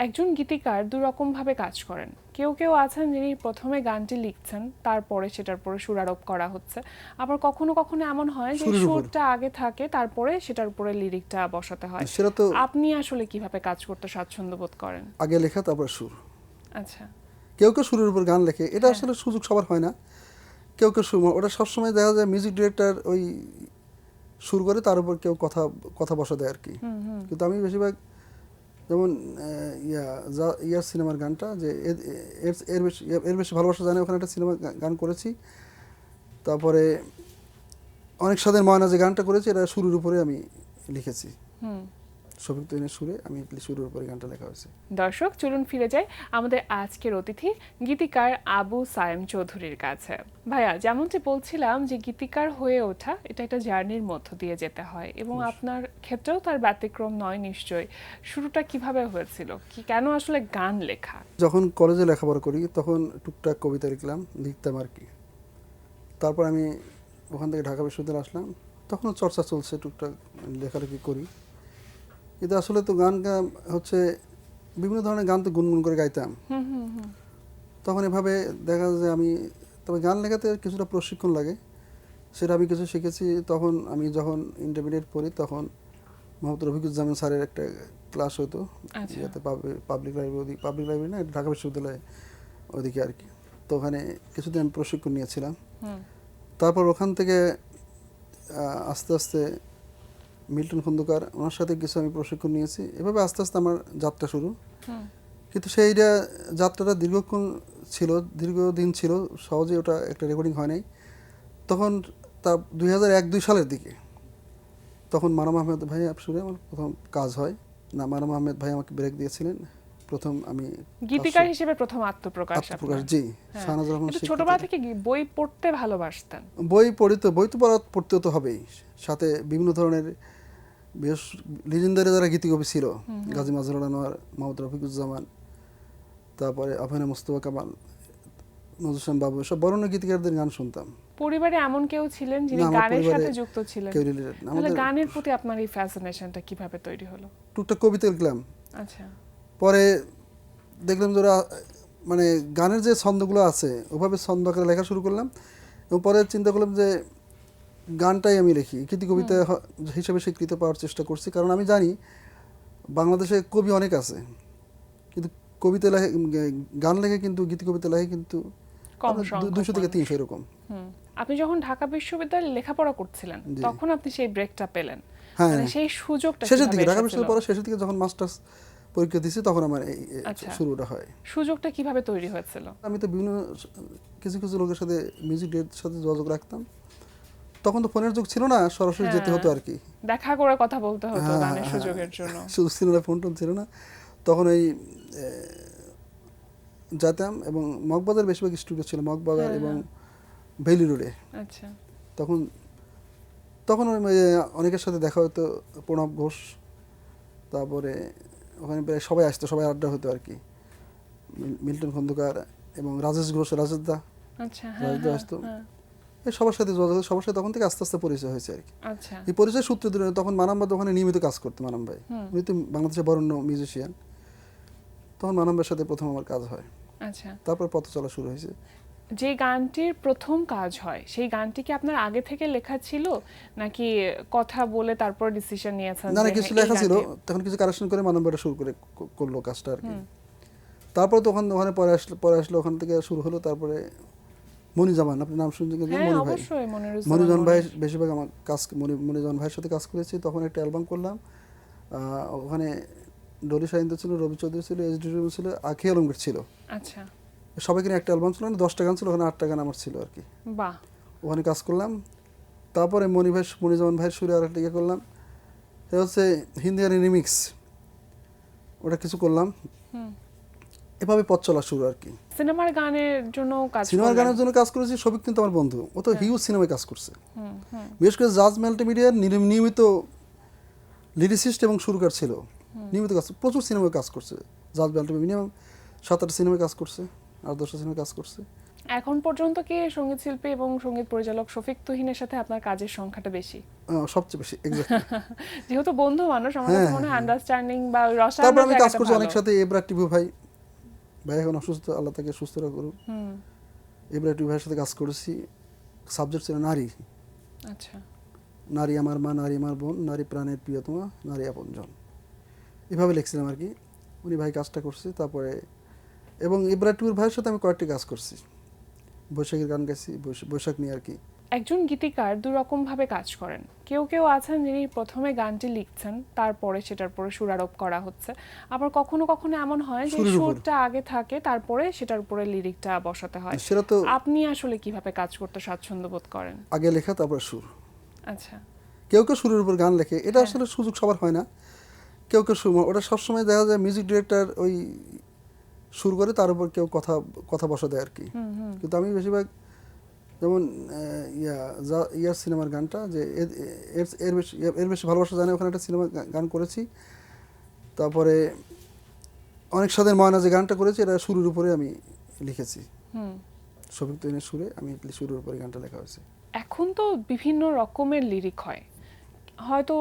একজন গীতিকার দু রকম ভাবে কাজ করেন। কেউ কেউ আছেন যিনি প্রথমে গানটি লিখছেন, তারপরে সেটার উপরে সুর আরোপ করা হচ্ছে। আবার কখনো কখনো এমন হয় যে সুরের উপর সুরটা আগে থাকে, তারপরে সেটার উপরে লিরিকটা বসাতে হয়। সেটা তো আপনি আসলে কিভাবে কাজ করতে স্বাচ্ছন্দ্য বোধ করেন? আগে লেখা তারপর সুর। আচ্ছা। কেউ কেউ সুরের উপর গান লেখে, এটা হ্যাঁ। আসলে সুযোগ সবার হয় না। কেউ কেউ সুর, ওটা সবসময় দেখা যায় মিউজিক ডিরেক্টর ওই সুর করে, তার উপর কেউ কথা কথা বসা দেয় আর কি। কিন্তু আমি বেশিরভাগ যেমন ইয়ার সিনেমার গানটা যে এর বেশি ভালোবাসা জানে, ওখানে একটা সিনেমা গান করেছি। তারপরে অনেক স্বাদের ময়না যে গানটা করেছি, এটা সুরের উপরে আমি লিখেছি। শফিক তুহিনের সুরে আমি সুরের উপরে গানটা লেখা হয়েছে। দর্শক, চলুন ফিরে যাই আমাদের আজকের অতিথি গীতিকার আবু সায়েম চৌধুরীর কাছে। ভাইয়া, যেমনটি বলছিলাম যে গীতিকার হয়ে ওঠা এটা একটা জার্নির মধ্য দিয়ে যেতে হয়, এবং আপনার ক্ষেত্রেও তার ব্যতিক্রম নয় নিশ্চয়ই। শুরুটা কিভাবে হয়েছিল, কি কেন আসলে গান লেখা? যখন কলেজে লেখাপড়া করি তখন টুকটাক কবিতা লিখতাম আর কি। তারপর আমি ওখান থেকে ঢাকা বিশ্ববিদ্যালয়ে আসলাম, তখনও চর্চা চলছে, টুকটাক লেখালেখি করি। কিন্তু আসলে তো গান হচ্ছে বিভিন্ন ধরনের গান তো গুনগুন করে গাইতাম। তখন এভাবে দেখা যায় যে আমি, তবে গান লেখাতে কিছুটা প্রশিক্ষণ লাগে, সেটা আমি কিছু শিখেছি। তখন আমি যখন ইন্টারমিডিয়েট পড়ি তখন মোহাম্মদ রফিকুজ্জামান স্যারের একটা ক্লাস হতো ইয়াতে, পাবলিক লাইব্রেরি না, ঢাকা বিশ্ববিদ্যালয়ে ওদিকে আর কি। তো ওখানে কিছুদিন আমি প্রশিক্ষণ নিয়েছিলাম। তারপর ওখান থেকে আস্তে আস্তে মিল্টন খন্দকার, ওনার সাথে কিছু আমি প্রশিক্ষণ নিয়েছি। এভাবে আস্তে আস্তে আমার যাত্রা শুরু। কিন্তু সেইটা যাত্রাটা দীর্ঘদিন ছিল, সহজে ওটা একটা রেকর্ডিং হয় নাই। তখন তা 2001-2 সালের দিকে, তখন মানাম আহমেদ ভাই সুরে আমার প্রথম কাজ হয়। না, মানাম আহমেদ ভাই আমাকে ব্রেক দিয়েছিলেন প্রথম। আমি গীতিকার হিসেবে প্রথম আত্মপ্রকাশ আত্মপ্রকাশ, আপনার। জি। হ্যাঁ। শাহনাজ রহমান কিন্তু শিকদার। ছোটবেলা থেকে বই পড়তে ভালোবাসতেন? বই পড়তে তো হবেই, সাথে বিভিন্ন ধরনের বেশ লিজেন্ডারি যারা গীতিকবি ছিল, গাজী মাজহারুল আনোয়ার, মোহাম্মদ রফিকুজ্জামান, তারপরে আফিনা মুস্তফা কামাল, নজরুল ইসলাম বাবু, সব বরেণ্য গীতিকারদের গান শুনতাম। পরিবারে এমন কেউ ছিলেন যিনি না, আমার গানের পরিবারে সাথে যুক্ত ছিলেন? কেউ রিলেটেড না। তাহলে আমাদের গানের প্রতি আপনার এই ফ্যাসিনেশনটা কিভাবে তৈরি হলো? টুকটাক কবিতা লিখলাম। আচ্ছা। পরে দেখলাম যে ওরা মানে গানের যে ছন্দগুলো আছে ওভাবে ছন্দ আকারে লেখা শুরু করলাম, এবং পরে চিন্তা করলাম যে গানটাই আমি লিখি, কবিতা হিসেবে স্বীকৃতি পাওয়ার চেষ্টা করছি। কারণ আমি জানি বাংলাদেশে কবি অনেক আছে, কিন্তু কবিতা লেখে, গান লেখে কিন্তু, কবিতা লেখে কিন্তু কম 200 থেকে 300 এরকম। আপনি যখন ঢাকা বিশ্ববিদ্যালয়ে লেখাপড়া করছিলেন তখন আপনি সেই ব্রেকটা পেলেন? হ্যাঁ, মানে সেই সুযোগটা শেষের দিকে, কিভাবে ঢাকা এসেছিল? বিশ্ববিদ্যালয় পড়ার শেষের দিকে যখন মাস্টার্স পরীক্ষা দিয়েছি তখন আমার এই আচ্ছা। শুরুটা হয়। সুযোগটা কিভাবে তৈরি হয়েছিল? আমি তো বিভিন্ন কিছু কিছু লোকের সাথে, মিউজিক ডিরেক্টরের সাথে যোগাযোগ রাখতাম। তখন তো ফোনের যুগ ছিল না, সরাসরি যেতে হতো আর কি। দেখা করে কথা বলতে হতো গানের সুযোগের জন্য। সুযোগ ছিল না, ফোন টোন ছিল না তখন। ওই যেতাম, এবং মগবাজার বেশিরভাগ স্টুডিও ছিল, মগবাজার এবং ভেলি রোডে। আচ্ছা। তখন তখন ওই অনেকের সাথে দেখা হতো, প্রণব ঘোষ, তারপরে ওখানে প্রায় সবাই আসতো, সবাই আড্ডা হতো আর কি। মিল্টন খন্দকার এবং রাজেশ ঘোষ, রাজেশদা আসতো। সবার সাথে যোগাযোগ, সবার সাথে তখন থেকে আস্তে আস্তে পরিচয় হয়েছে আর কি। আচ্ছা। এই পরিচয় সূত্রে ধরে তখন মানাম ভাই ওখানে নিয়মিত কাজ করতো। মানাম ভাই উনি তো বাংলাদেশের বরেণ্য মিউজিশিয়ান। তখন মানাম ভাইয়ের সাথে প্রথম আমার কাজ হয়। আচ্ছা। তারপর পথ চলা শুরু হয়েছে। যে গানটির প্রথম কাজ হয় সেই গানটি কি আপনার আগে থেকে লেখা ছিল, নাকি কথা বলে তারপর ডিসিশন নিয়েছেন? না, কিছু লেখা ছিল, তখন কিছু কারেকশন করে মানাম ভাইটা শুরু করলো কাজটা আর কি। তারপর তো ওখানে পরে আসলো, ওখান থেকে শুরু হলো। তারপরে মনিজামান, আপনি নাম শুনছেন কিন্তু? মনিজামান ভাই বেশিরভাগ আমার কাজ, মনিজামান ভাইয়ের সাথে কাজ করেছি। তখন একটা অ্যালবাম করলাম, ওখানে ডলি সাহিন্দ ছিল, রবি চৌধুরী ছিল, এসডি ছিল, আখি আলমগীর ছিল। আচ্ছা। সবাইকে একটা অ্যালবাম ছিল, 10টা গান ছিল, ওখানে 8টা গান আমার ছিল আর কি। বাহ। ওখানে কাজ করলাম। তারপরে মনিজামান ভাইয়ের সুরে আর একটা ইয়ে করলাম, এটা হচ্ছে হিন্দি গানের রিমিক্স, ওটা কিছু করলাম। এভাবে পথ চলা শুরু আর কি। সিনেমার গানের জন্য কাজ করেছি। শফিক কিন্তু আমার বন্ধু, ও তো হিউজ সিনেমায় কাজ করছে। বিশেষ করে জাজ মাল্টিমিডিয়ার নিয়মিত লিরিসিস্ট এবং সুরকার ছিল, নিয়মিত কাজ, প্রচুর সিনেমায় কাজ করছে। জাজ মাল্টিমিডিয়া মিনিমাম 7-8 সিনেমায় কাজ করছে, 8-10টা সিনেমায় কাজ করছে। এখন পর্যন্ত কি সঙ্গীত শিল্পী এবং সঙ্গীত পরিচালক শফিক তুহিনের সাথে আপনার কাজের সংখ্যাটা বেশি? সবচেয়ে বেশি এক্স্যাক্টলি। যেহেতু বন্ধু মানুষ, আমার কাছে মনে হয় আন্ডারস্ট্যান্ডিং বা তারপর রসায়নের আমি কাজ জায়গাটা করছি ভালো। অনেক সাথে, এবরা টিভু ভাই, ভাই এখন অসুস্থ, আল্লাহ তাকে সুস্থ রাখুন। এবরা টিভু ভাইয়ের সাথে কাজ করেছি, সাবজেক্ট ছিল নারী। আচ্ছা। নারী আমার মা, নারী আমার বোন, নারী প্রাণের প্রিয়তমা, নারী আপনজন, এভাবে লিখছিলাম আর কি। উনি ভাই কাজটা করছে। তারপরে এবং এবরা টিভুর ভাইয়ের সাথে আমি কয়েকটি কাজ করছি, বৈশাখীর গান গাইছি, বৈশাখ নিয়ে আর কি। একজন গীতিকার দু রকম ভাবে কাজ করেন। কেউ কেউ আছেন যিনি প্রথমে গানটি লিখছেন, তারপরে সেটার পরে সুরারোপ করা হচ্ছে। আবার কখনো কখনো এমন হয় যে সুরের উপর। সুরটা আগে থাকে, তারপরে সেটার উপরে লিরিকটা বসাতে হয়। সেটা তো আপনি আসলে কিভাবে কাজ করতে স্বাচ্ছন্দ্য বোধ করেন? আগে লেখা তারপর সুর। আচ্ছা। কেউ কেউ সুরের উপর গান লেখে, এটা হ্যাঁ। আসলে সুযোগ সবার হয় না। কেউ কেউ সুর, ওটা সবসময় দেখা যায় মিউজিক ডিরেক্টর ওই সুর করে, তার উপর কেউ কথা কথা বসা দেয় আর কি। কিন্তু আমি বেশিরভাগ যেমন ইয়ার সিনেমার গানটা যে এর বেশি ভালোবাসা জানে, ওখানে একটা সিনেমা গান করেছি। তারপরে অনেক স্বাদের ময়না যে গানটা করেছি, এটা সুরের উপরে আমি লিখেছি, শফিক তুহিনের সুরে, আমি সুরের উপরে গানটা লেখা হয়েছে। এখন তো বিভিন্ন রকমের লিরিক হয়, হয়তো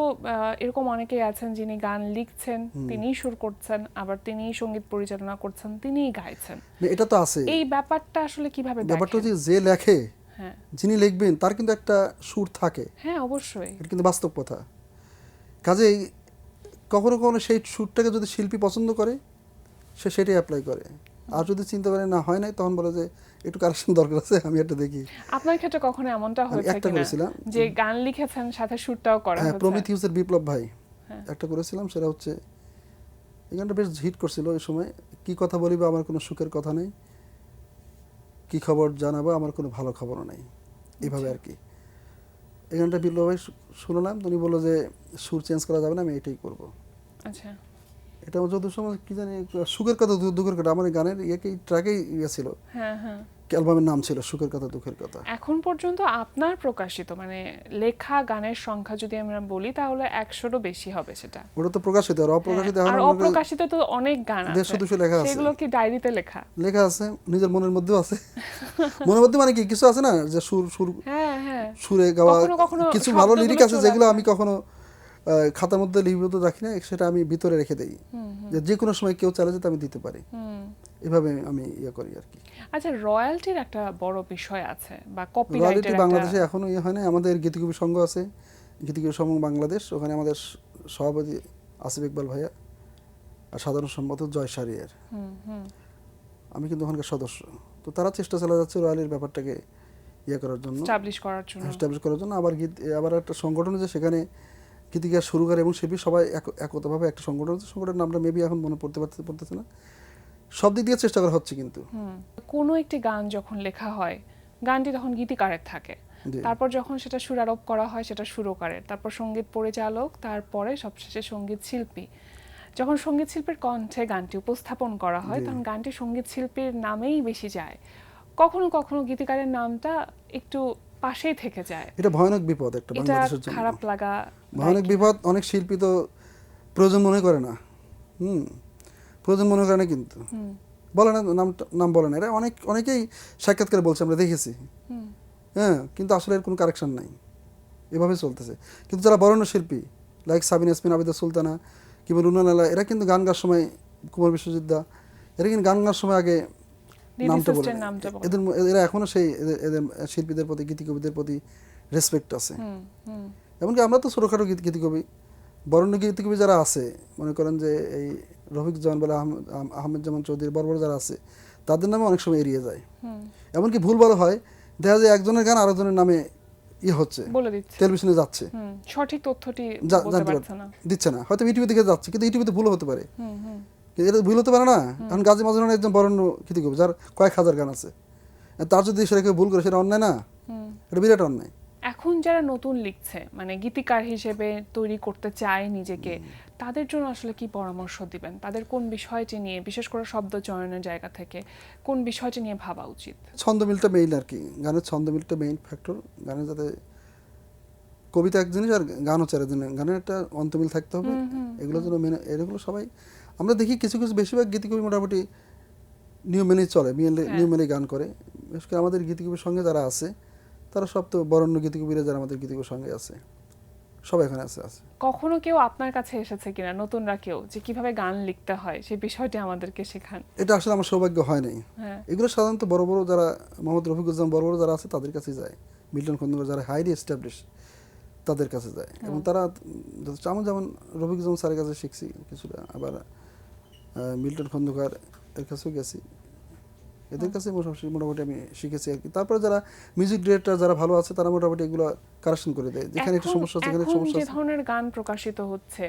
এরকম অনেকেই আছেন যিনি গান লিখছেন, তিনিই সুর করছেন, আবার তিনিই সঙ্গীত পরিচালনা করছেন, তিনিই গাইছেন। এটা তো আছে। এই ব্যাপারটা আসলে কিভাবে ব্যাপারটা দেখেন? যে লেখে, হ্যাঁ যিনি লিখবেন তার কিন্তু একটা সুর থাকে, হ্যাঁ, অবশ্যই। এটা কিন্তু বাস্তব কথা। কাজেই কখনো কখনো সেই সুরটাকে যদি শিল্পী পছন্দ করে, সে সেটাই অ্যাপ্লাই করে। আর যদি চিন্তা করে না হয় নাই, তখন বলে যে একটু কারেকশন দরকার আছে, আমি এটা দেখি। আপনার ক্ষেত্রে কখনো এমনটা হয়েছে একটা কিনা করেছিলাম, যে গান লিখেছেন সাথে সুরটাও করা হ্যাঁ, হয়েছে? প্রমিথিউসের বিপ্লব ভাই হ্যাঁ। একটা করেছিলাম, সেটা হচ্ছে এই গানটা বেশ হিট করছিল ওই সময়। কি কথা বলিব আমার কোনো সুখের কথা নেই, কি খবর জানাবো আমার কোনো ভালো খবরও নেই, এইভাবে আর কি। এই গানটা বিপ্লব ভাই শুনলাম, উনি বললো যে সুর চেঞ্জ করা যাবে না, আমি এটাই করবো। আচ্ছা। এটা যত সময় কি জানি সুখের কথা দুঃখের কথা, আমার এই গানের ট্র্যাকেই ছিল, হ্যাঁ হ্যাঁ। অ্যালবামের নাম ছিল সুখের কথা দুঃখের কথা। এখন পর্যন্ত আপনার প্রকাশিত মানে লেখা গানের সংখ্যা যদি আমরা বলি তাহলে 100-রও বেশি হবে সেটা। ওটা তো প্রকাশিত, আর অপ্রকাশিত আর এখন অপ্রকাশিত তো অনেক গান আছে, 150-200 লেখা আছে। সেগুলো কি ডায়েরিতে লেখা? লেখা আছে, নিজের মনের মধ্যেও আছে। মনের মধ্যে মানে কি কিছু আছে না যে সুর সুর হ্যাঁ হ্যাঁ। সুরে গাওয়া, কখনো কখনো কিছু ভালো শব্দগুলো লিরিক আছে চলে যেগুলো আসে। আমি কখনো খাতার মধ্যে লিপিবদ্ধ রাখি না, সেটা আমি ভিতরে রেখে দেই, যে কোনো সময় কেউ চাইলে যেতে আমি দিতে পারি। এভাবে আমি ইয়ে করি আর কি। আচ্ছা, রয়্যালটির একটা বড় বিষয় আছে বা রয়্যালিটি কপিরাইটের বাংলাদেশে এখনো ইয়ে হয় না। আমাদের গীতিকবি সংঘ আছে, গীতিকবি সংঘ বাংলাদেশ, ওখানে আমাদের সভাপতি আসিফ ইকবাল ভাইয়া আর সাধারণ সম্পাদক জয় সারিয়ার, আমি কিন্তু ওখানকার সদস্য। তো তারা চেষ্টা চালা যাচ্ছে রয়্যালির ব্যাপারটাকে ইয়ে করার জন্য, এস্টাবলিশ করার জন্য। আবার একটা সংগঠন আছে, সেখানে গীতিকার সুরকার এবং শিল্পী সবাই একতভাবে একটা সংগঠন আছে, সংগঠনের নামটা মেবি এখন মনে পড়তেছে না। সব দিক দিয়ে চেষ্টা করা হচ্ছে কিন্তু। কোনো একটি গান যখন লেখা হয়, গানটি তখন গীতিকারের থাকে, জি। তারপর যখন সেটা সুরারোপ করা হয় সেটা সুরকারের, তারপর সঙ্গীত পরিচালক, তারপরে সবশেষে সঙ্গীত শিল্পী। যখন সঙ্গীত শিল্পীর কণ্ঠে গানটি উপস্থাপন করা হয়, তখন গানটি সঙ্গীত শিল্পীর নামেই বেশি যায়। কখনো কখনো গীতিকারের নামটা একটু পাশেই থেকে যায়। এটা ভয়ানক বিপদ একটা এটা বাংলাদেশের জন্য, খারাপ লাগা। ভয়ানক বিপদ। অনেক শিল্পী তো প্রয়োজন মনে করে না, প্রয়োজন মনে করে না, কিন্তু বলে না, নাম বলে না। এরা অনেকেই সাক্ষাৎকারে বলছে, আমরা দেখেছি, হ্যাঁ, কিন্তু আসলে এর কোনো কারেকশন নাই, এভাবে চলতেছে। কিন্তু যারা বরেণ্য শিল্পী লাইক সাবিনা ইয়াসমিন, আবিদা সুলতানা কিংবা রুনা লালা, এরা কিন্তু গান গাওয়ার সময়, কুমার বিশ্বজিৎ দা, এরা কিন্তু গান গাওয়ার সময় আগে নামটা বলে। এরা এখনো সেই এদের শিল্পীদের প্রতি, গীতিকবিদের প্রতি রেসপেক্ট আছে। এমনকি আমরা তো ছোটোখাটো গীতিকবি, বরেণ্য গীতিকবি যারা আছে, মনে করেন যে এই রফিক জামান বলে, আহমেদ জামান চৌধুরী, বড় বড় যারা আছে, তাদের নামে অনেক সময় এড়িয়ে যায়। এমনকি ভুল বলা হয়, দেখা যায় একজনের গান আরেকজনের নামে হচ্ছে, টেলিভিশনে যাচ্ছে, সঠিক তথ্যটি দিচ্ছে না, হয়তো ইউটিউবে দিকে যাচ্ছে, কিন্তু ইউটিউবে ভুল হতে পারে, এটা ভুল হতে পারে না। এখন গাজী মাজনুন একজন বরেণ্য গীতিকবি, যার কয়েক হাজার গান আছে, তার যদি সেটাকে ভুল করে, সেটা অন্যায় না? এটা বিরাট অন্যায়। এখন যারা নতুন লিখছে, মানে গীতিকার হিসেবে তৈরি করতে চায় নিজেকে, তাদের জন্য আসলে কি পরামর্শ দিবেন? তাদের কোন বিষয়টি নিয়ে, বিশেষ করে শব্দ চয়নের জায়গা থেকে কোন বিষয়টি নিয়ে ভাবা উচিত? ছন্দমিলটা মেইন আর কি, গানের ছন্দমিলটা মেইন ফ্যাক্টর। গানের যাতে কবিতা এক জিনিস আর গান হচ্ছে আরেক জিনিস, গানের একটা অন্তমিল থাকতে হবে। এগুলো যেন মেনে, এগুলো সবাই আমরা দেখি কিছু কিছু বেশিরভাগ গীতিকবি মোটামুটি নিয়ম মেনেই চলে, নিয়ম মেনেই গান করে। বিশেষ করে আমাদের গীতিকবির সঙ্গে যারা আছে তারা সব তো বরেণ্য গীতিকবিরা যারা আমাদের গীতিকবির সঙ্গে আছে সব এখানে আছে। কখনো কেউ আপনার কাছে এসেছে কিনা, নতুনরা কেউ, যে কিভাবে গান লিখতে হয় সেই বিষয়টি আমাদেরকে শেখান? এটা আসলে আমার সৌভাগ্য হয় নাই। হ্যাঁ। এগুলো সাধারণত বড় বড় যারা মোহাম্মদ রফিকুজ্জামান বড় বড় যারা আছে তাদের কাছে যায়, মিল্টন খন্দকার যারা হাইলি এস্টাবলিশ তাদের কাছে যায়, এবং তারা আমি যেমন রফিকুজ্জামান স্যারের কাছে শিখছি কিছুটা, আবার মিল্টন খন্দকার এর কাছেও গেছি, এদের কাছে মোটামুটি আমি শিখেছি আর কি। তারপরে যারা মিউজিক ডিরেক্টর যারা ভালো আছে তারা মোটামুটি এগুলো কারেকশন করে দেয়, যেখানে একটা সমস্যা আছে, যেখানে সমস্যা যে আছে। ধরনের গান প্রকাশিত হচ্ছে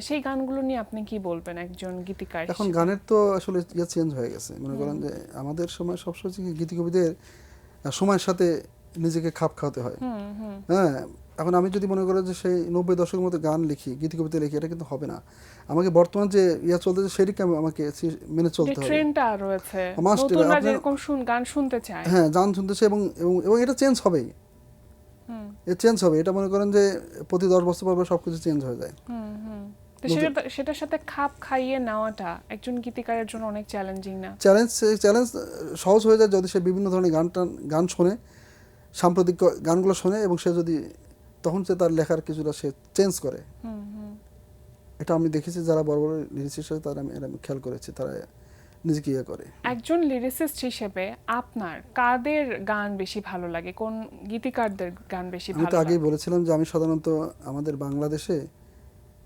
সেই গানগুলো নিয়ে আপনি কি বলবেন একজন গীতিকার এখন হিসেবে? গানের তো আসলে চেঞ্জ হয়ে গেছে, মনে করেন যে আমাদের সময় সবসময় গীতিকবিদের সময়ের সাথে নিজেকে খাপ খাওয়াতে হয়। হ্যাঁ, এখন আমি যদি মনে করি যে সেই 90 দশকের মতো গান লিখি, গীতিকবিতা লিখি, এটা কিন্তু হবে না। আমাকে বর্তমান যে চলতেছে সেদিকে আমাকে মেনে চলতে হবে। ট্রেন্ডটা রয়েছে, Must be, নতুনরা আপনার- যেরকম গান শুনতে চায়। হ্যাঁ, গান শুনতেছে এবং এবং এবং এটা চেঞ্জ হবেই, চেঞ্জ হবে। এটা মনে করেন যে প্রতি 10 বছর পর সবকিছু চেঞ্জ হয়ে যায়। তো সেটার সাথে খাপ খাইয়ে নেওয়াটা একজন গীতিকারের জন্য অনেক চ্যালেঞ্জিং না? চ্যালেঞ্জ সহজ হয়ে যায় যদি সে বিভিন্ন ধরনের গান শোনে, সাম্প্রতিক গানগুলো শোনে, এবং সে যদি তখন সে তার লেখার কিছুটা সে চেঞ্জ করে। এটা আমি দেখেছি যারা বড় বড় লিরিসিস্ট আছে তারা আমি খেয়াল করেছি, তারা নিজেকে ইয়ে করে। একজন লিরিসিস্ট হিসেবে আপনার কাদের গান বেশি ভালো লাগে, কোন গীতিকারদের গান বেশি আমি ভালো তো লাগে? আগেই বলেছিলাম যে আমি সাধারণত আমাদের বাংলাদেশে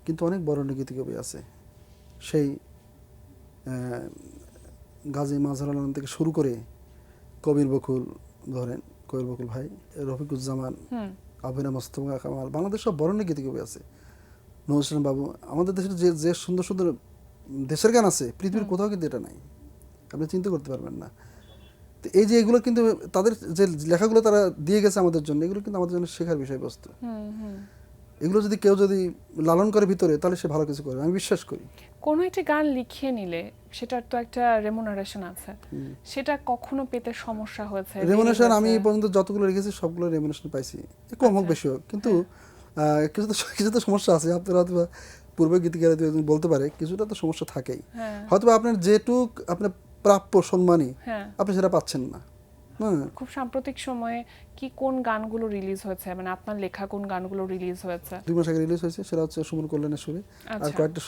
কিন্তু অনেক বরেণ্য গীতিকবি আছে, সেই গাজী মাজহারুল আলম থেকে শুরু করে কবির বকুল, ধরেন কবির বকুল ভাই, রফিকুজ্জামান, আবিনা মোস্তফা কামাল, বাংলাদেশ সব বরেণ্য গীতিকবি আছে, নজরুল ইসলাম বাবু। আমাদের দেশের যে যে সুন্দর সুন্দর দেশের গান আছে পৃথিবীর কোথাও কিন্তু এটা নাই, আপনি চিন্তা করতে পারবেন না। তো এই যে এগুলো কিন্তু তাদের যে লেখাগুলো তারা দিয়ে গেছে আমাদের জন্য, এগুলো কিন্তু আমাদের জন্য শেখার বিষয়বস্তু। এগুলো যদি কেউ যদি লালন করে ভিতরে, তাহলে সে ভালো কিছু করবে, আমি বিশ্বাস করি। কোনো একটা গান লিখিয়ে নিলে সেটার তো একটা রেমুনারেশন আছে, সেটা কখনো পেতে সমস্যা হয়েছে? রেমুনারেশন আমি এই পর্যন্ত যতগুলো লিখেছি সবগুলো রেমুনারেশন পাইছি, কম হোক বেশি হোক, কিন্তু কিছু তো সমস্যা আছে। আপনারা হয়তো পূর্বে গীতিকার বলতে পারে কিছুটা তো সমস্যা থাকেই, হয়তো আপনার যেটুক আপনার প্রাপ্য সম্মানী আপনি সেটা পাচ্ছেন না। খুব সাম্প্রতিক সময়ে কি কোন গানগুলো রিলিজ হয়েছে, মানে আপনার লেখা কোন গানগুলো রিলিজ হয়েছে? 2 মাস আগে রিলিজ হয়েছে, সেটা হচ্ছে সুমন কল্যাণের সুরে, আর কয়েকটা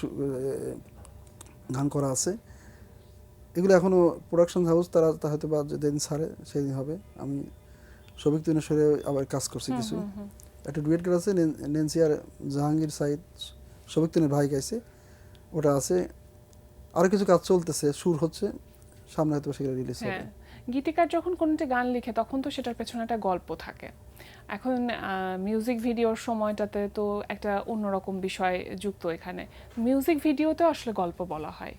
গান করা আছে। এগুলো এখনো প্রোডাকশন হাউস তারা হয়তো বা যেদিন ছাড়ে সেদিন হবে। আমি সবিক তুনের সুরে আবার কাজ করছি কিছু, একটা ডুয়েট গান আছে নেন্সি আর জাহাঙ্গীর সাইদ, সবিক তুনের ভাই গাইছে, ওটা আছে। আরও কিছু কাজ চলতেছে, সুর হচ্ছে, সামনে হয়তো সেগুলো রিলিজ হবে। গীতিকার যখন কোনো একটা গান লিখে তখন তো সেটার পেছনে একটা গল্প থাকে। এখন মিউজিক ভিডিওর সময়টাতে তো একটা অন্যরকম বিষয় যুক্ত এখানে, মিউজিক ভিডিওতে আসলে গল্প বলা হয়।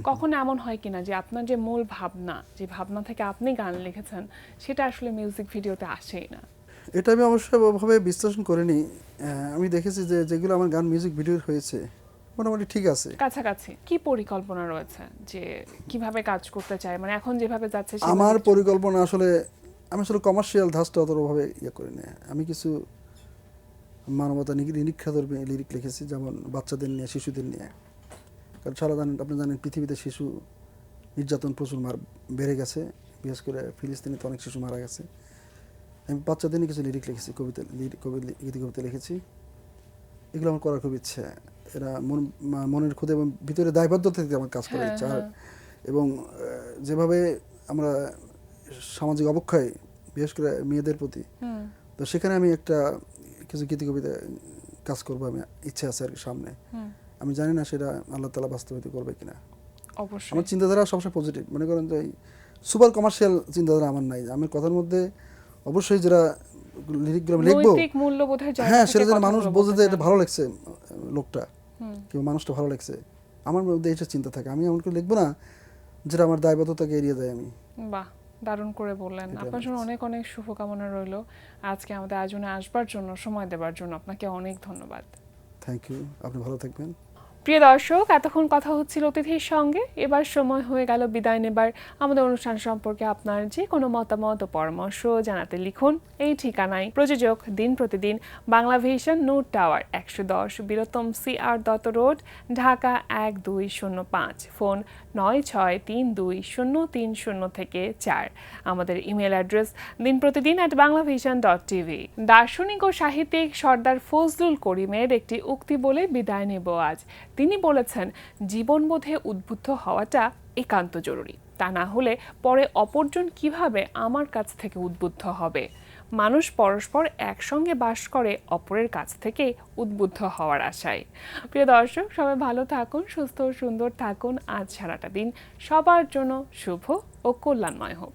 কখন এমন হয় কিনা যে আপনার যে মূল ভাবনা, যে ভাবনা থেকে আপনি গান লিখেছেন, সেটা আসলে মিউজিক ভিডিওতে আসেই না? এটা আমি অবশ্যই ওভাবে বিশ্লেষণ করিনি। আমি দেখেছি যে যেগুলো আমার গান মিউজিক ভিডিও হয়েছে মোটামুটি ঠিক আছে, কাছাকাছি। কি পরিকল্পনা রয়েছে যে কিভাবে কাজ করতে চায়, মানে এখন যেভাবে যাচ্ছে আমার পরিকল্পনা আসলে আমি আসলে কমার্শিয়াল ধাঁচটা অতভাবে ইয়ে করি না। আমি কিছু মানবতা নিরীক্ষাধর্মী লিরিক লিখেছি, যেমন বাচ্চাদের নিয়ে, শিশুদের নিয়ে। কারণ সারা আপনি জানেন পৃথিবীতে শিশু নির্যাতন প্রচুর বেড়ে গেছে, বিশেষ করে ফিলিস্তিনে তো অনেক শিশু মারা গেছে। আমি বাচ্চাদের নিয়ে কিছু লিরিক লিখেছি, গীতিকবিতা লিখেছি। এগুলো আমার করার খুব ইচ্ছে। এরা মনের ক্ষুদে এবং ভিতরে দায়বদ্ধতা থেকে আমার কাজ করার ইচ্ছা। এবং যেভাবে আমরা সামাজিক অবক্ষয়, বিশেষ করে মেয়েদের প্রতি, তো সেখানে আমি একটা কিছু গীতিকবিতা কাজ করবো, আমি ইচ্ছে আছে আর কি সামনে। আমি জানি না সেটা আল্লাহ তাআলা বাস্তবায়িত করবে কিনা। অবশ্যই আমার চিন্তাধারা সবসময় পজিটিভ, মনে করেন যে সুপার কমার্শিয়াল চিন্তাধারা আমার নাই। আমার কথার মধ্যে অবশ্যই যারা লিরিকগুলো লিখবো, হ্যাঁ, সেটা যেন মানুষ বোঝে যে এটা ভালো লাগছে লোকটা, কিংবা মানুষটা ভালো লাগছে, আমার মধ্যে এটা চিন্তা থাকে। আমি এমন করে লিখবো না যেটা আমার দায়বদ্ধতাকে এড়িয়ে যায়। আমি বাহ, দারুণ করে বললেন। আপনার জন্য অনেক অনেক শুভকামনা রইল। আজকে আমাদের আয়োজনে আসবার জন্য, সময় দেওয়ার জন্য আপনাকে অনেক ধন্যবাদ। থ্যাংক ইউ, আপনি ভালো থাকবেন। প্রিয় দর্শক, এতক্ষণ কথা হচ্ছিল অতিথির সঙ্গে। এবার সময় হয়ে গেল বিদায় নেবার। আমাদের অনুষ্ঠান সম্পর্কে আপনার যে কোনো মতামত ও পরামর্শ জানাতে লিখুন এই ঠিকানায়। প্রযোজক দিন প্রতিদিন, বাংলা ভিশন, নূর টাওয়ার, 110 বীরত্তম CR Dutta road, Dhaka 1205। Phone 96320303 আমাদের ইমেল অ্যাড্রেস dinprotidin@banglavision.tv। দার্শনিক ও সাহিত্যিক সর্দার ফজলুল করিমের একটি উক্তি বলে বিদায় নেব আজ। তিনি বলেছেন, জীবনবোধে উদ্বুদ্ধ হওয়াটা একান্ত জরুরি। তা না হলে পরে অপরজন কিভাবে আমার কাছ থেকে উদ্বুদ্ধ হবে? মানুষ পরস্পর একসঙ্গে বাস করে অপরের কাছ থেকে উদ্বুদ্ধ হওয়ার আশায়। প্রিয় দর্শক, সবাই ভালো থাকুন, সুস্থ ও সুন্দর থাকুন। আজ সারাটা দিন সবার জন্য শুভ ও কল্যাণময় হোক।